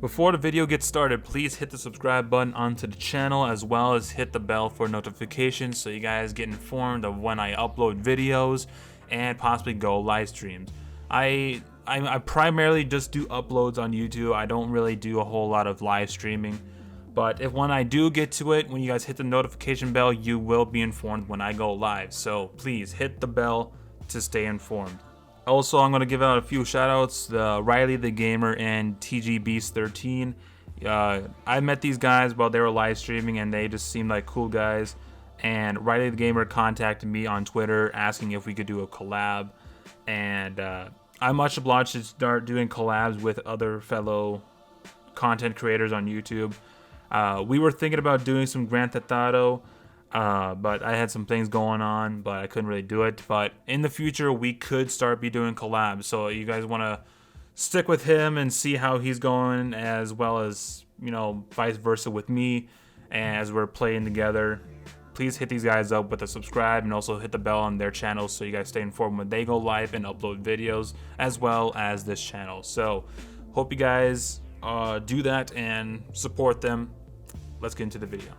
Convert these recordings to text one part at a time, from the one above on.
Before the video gets started, please hit the subscribe button onto the channel as well as hit the bell for notifications so you guys get informed of when I upload videos and possibly go live streams. I primarily just do uploads on YouTube. I don't really do a whole lot of live streaming. But when I do get to it, when you guys hit the notification bell, you will be informed when I go live. So please hit the bell to stay informed. Also, I'm going to give out a few shoutouts, Riley the Gamer and TGBeast13. I met these guys while they were live streaming and they just seemed like cool guys. And Riley the Gamer contacted me on Twitter asking if we could do a collab. And I'm much obliged to start doing collabs with other fellow content creators on YouTube. We were thinking about doing some Grand Theft Auto, but I had some things going on, but I couldn't really do it. But in the future, we could start doing collabs. So you guys want to stick with him and see how he's going, as well as, you know, vice versa with me as we're playing together. Please hit these guys up with a subscribe and also hit the bell on their channels so you guys stay informed when they go live and upload videos, as well as this channel. So hope you guys do that and support them. Let's get into the video.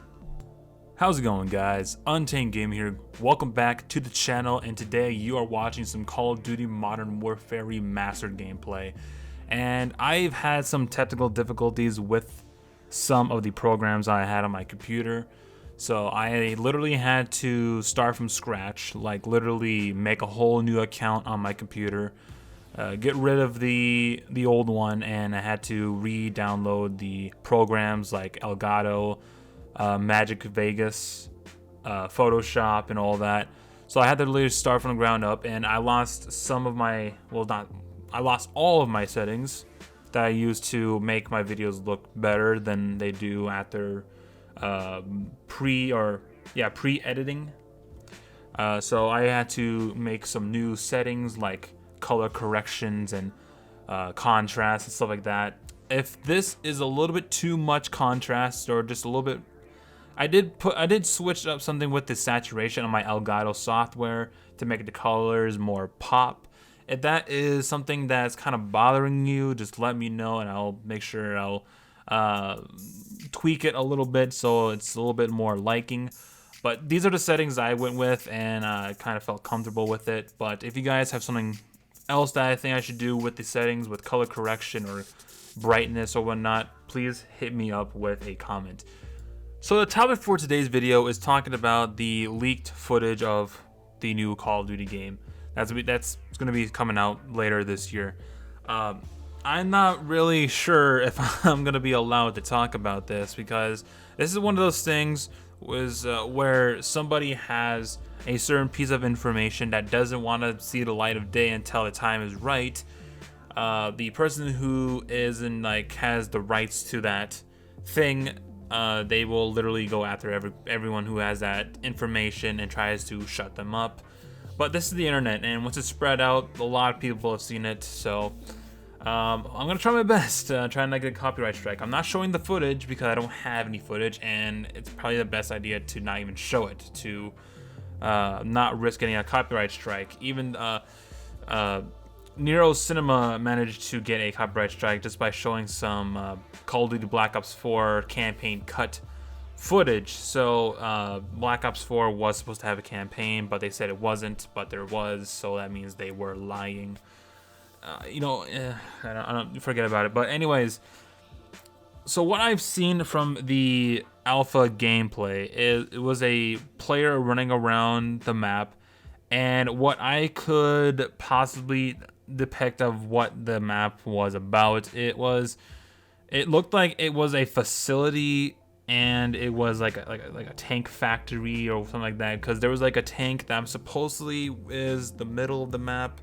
How's it going, guys? Untamed Gamer here. Welcome back to the channel, and today you are watching some Call of Duty Modern Warfare Remastered gameplay. And I've had some technical difficulties with some of the programs I had on my computer. So I literally had to start from scratch, like literally make a whole new account on my computer. Get rid of the old one, and I had to re-download the programs like Elgato, Magic Vegas, Photoshop, and all that. So I had to literally start from the ground up, and I lost some of my, I lost all of my settings that I used to make my videos look better than they do after pre-editing. So I had to make some new settings like color corrections and contrast and stuff like that. If this is a little bit too much contrast or just a little bit, I did switch up something with the saturation on my Elgato software to make the colors more pop. If that is something that's kind of bothering you, just let me know and I'll make sure I'll tweak it a little bit so it's a little bit more liking. But these are the settings I went with, and I kind of felt comfortable with it. But if you guys have something else that I think I should do with the settings, with color correction or brightness or whatnot, please hit me up with a comment. So the topic for today's video is talking about the leaked footage of the new Call of Duty game. That's going to be coming out later this year. I'm not really sure if I'm going to be allowed to talk about this, because this is one of those things where somebody has a certain piece of information that doesn't want to see the light of day until the time is right. The person who has the rights to that thing, they will literally go after everyone who has that information and tries to shut them up. But this is the internet, and once it's spread out, a lot of people have seen it. So I'm gonna try my best to try and not get a copyright strike. I'm not showing the footage because I don't have any footage, and it's probably the best idea to not even show it, to not risk getting a copyright strike. Even Nero Cinema managed to get a copyright strike just by showing some Call of Duty Black Ops 4 campaign cut footage. So Black Ops 4 was supposed to have a campaign, but they said it wasn't, but there was, so that means they were lying. I don't forget about it. But anyways, so what I've seen from the alpha gameplay is it was a player running around the map, and what I could possibly depict of what the map was about, it looked like it was a facility, and it was like a tank factory or something like that, because there was like a tank that supposedly is the middle of the map.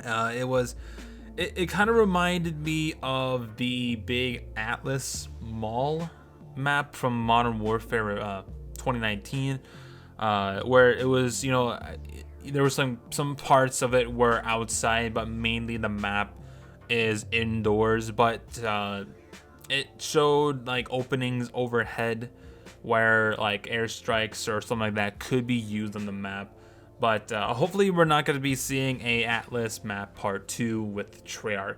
It kind of reminded me of the big Atlas Mall map from Modern Warfare 2019, where it was, you know, there were some parts of it were outside, but mainly the map is indoors. But it showed like openings overhead where like airstrikes or something like that could be used on the map. But hopefully we're not going to be seeing a Atlas map part 2 with Treyarch.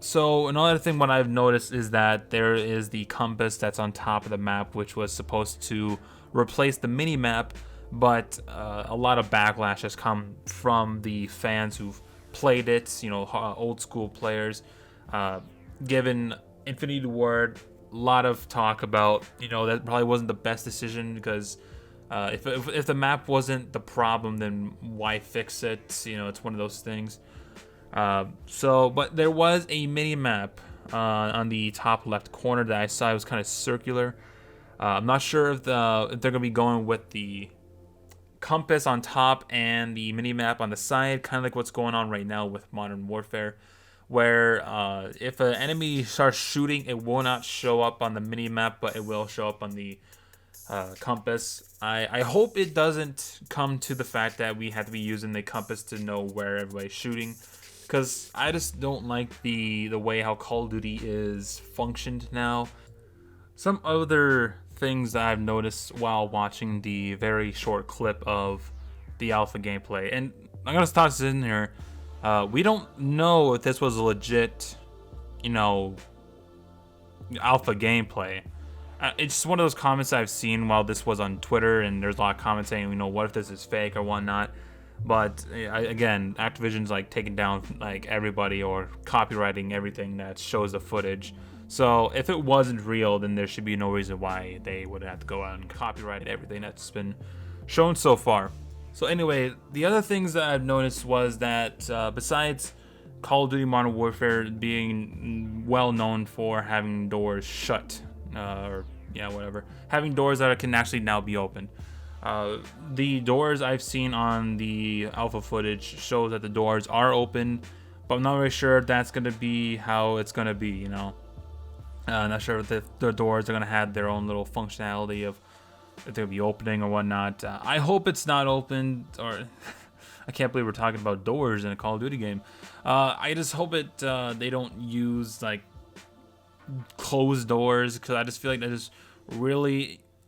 So another thing what I've noticed is that there is the compass that's on top of the map, which was supposed to replace the mini map, but a lot of backlash has come from the fans who've played it, old school players, given Infinity Ward a lot of talk about, that probably wasn't the best decision, because if the map wasn't the problem, then why fix it? It's one of those things. But there was a mini map on the top left corner that I saw. It was kind of circular. I'm not sure if they're gonna be going with the compass on top and the mini map on the side, kind of like what's going on right now with Modern Warfare, where if an enemy starts shooting, it will not show up on the mini map, but it will show up on the compass. I hope it doesn't come to the fact that we have to be using the compass to know where everybody's shooting, because I just don't like the way how Call of Duty is functioned now. Some other things that I've noticed while watching the very short clip of the alpha gameplay, and I'm gonna toss this in here. We don't know if this was a legit, alpha gameplay. It's just one of those comments I've seen while this was on Twitter, and there's a lot of comments saying, what if this is fake or whatnot. But again, Activision's like taking down like everybody or copywriting everything that shows the footage. So if it wasn't real, then there should be no reason why they would have to go out and copyright everything that's been shown so far. So anyway, the other things that I've noticed was that besides Call of Duty Modern Warfare being well known for having doors shut, having doors that can actually now be opened. The doors I've seen on the alpha footage show that the doors are open, but I'm not really sure if that's going to be how it's going to be, I'm not sure if the doors are going to have their own little functionality of if they'll be opening or whatnot. I hope it's not opened, or I can't believe we're talking about doors in a Call of Duty game. I just hope they don't use like closed doors, because I just feel like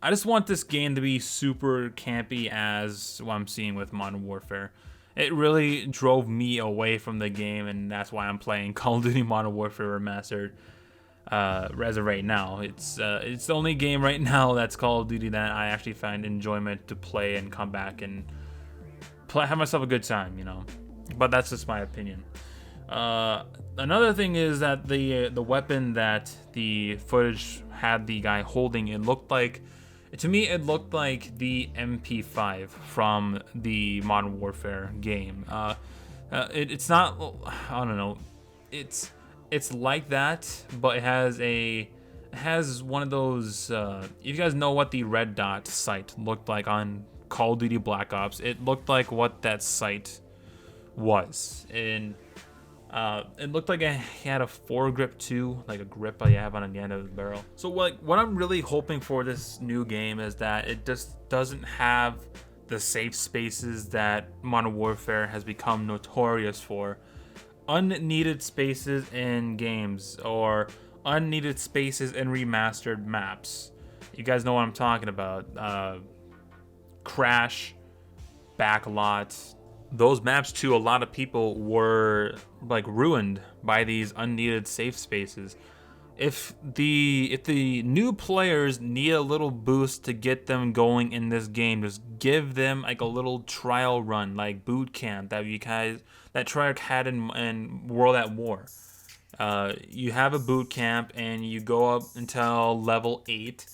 I just want this game to be super campy as what I'm seeing with Modern Warfare. It really drove me away from the game, and that's why I'm playing Call of Duty Modern Warfare Remastered. As of right now, it's the only game right now that's Call of Duty that I actually find enjoyment to play and come back and have myself a good time, But that's just my opinion. Another thing is that the weapon that the footage had the guy holding, to me it looked like the MP5 from the Modern Warfare game. It's not, I don't know, it's like that, but it has one of those, if you guys know what the red dot sight looked like on Call of Duty Black Ops, it looked like what that sight was. And it looked like he had a foregrip too, like a grip you have on the end of the barrel. So what I'm really hoping for this new game is that it just doesn't have the safe spaces that Modern Warfare has become notorious for. Unneeded spaces in games, or unneeded spaces in remastered maps. You guys know what I'm talking about. Crash, Backlot. Those maps, to a lot of people, were like ruined by these unneeded safe spaces. If the new players need a little boost to get them going in this game, just give them like a little trial run, like boot camp that Treyarch had in World at War. You have a boot camp and you go up until level 8,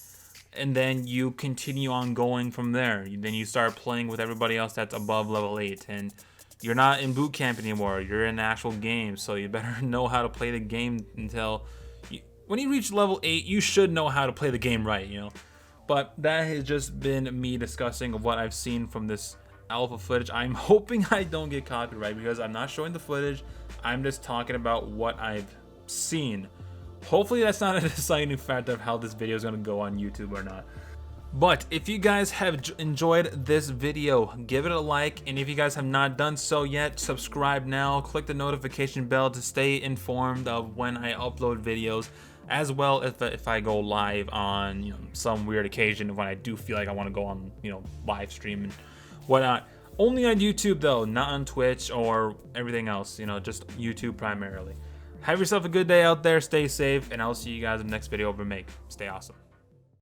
and then you continue on going from there. Then you start playing with everybody else that's above level 8, and you're not in boot camp anymore. You're in the actual game, so you better know how to play the game until when you reach level 8, you should know how to play the game right, But that has just been me discussing of what I've seen from this alpha footage. I'm hoping I don't get copyright, because I'm not showing the footage. I'm just talking about what I've seen. Hopefully that's not a deciding factor of how this video is going to go on YouTube or not. But if you guys have enjoyed this video, give it a like, and if you guys have not done so yet, subscribe now. Click the notification bell to stay informed of when I upload videos, as well if I go live on some weird occasion, when I do feel like I want to go on live stream and whatnot. Only on YouTube though, not on Twitch or everything else, just YouTube primarily. Have yourself a good day out there. Stay safe, and I'll see you guys in the next video over make. Stay awesome.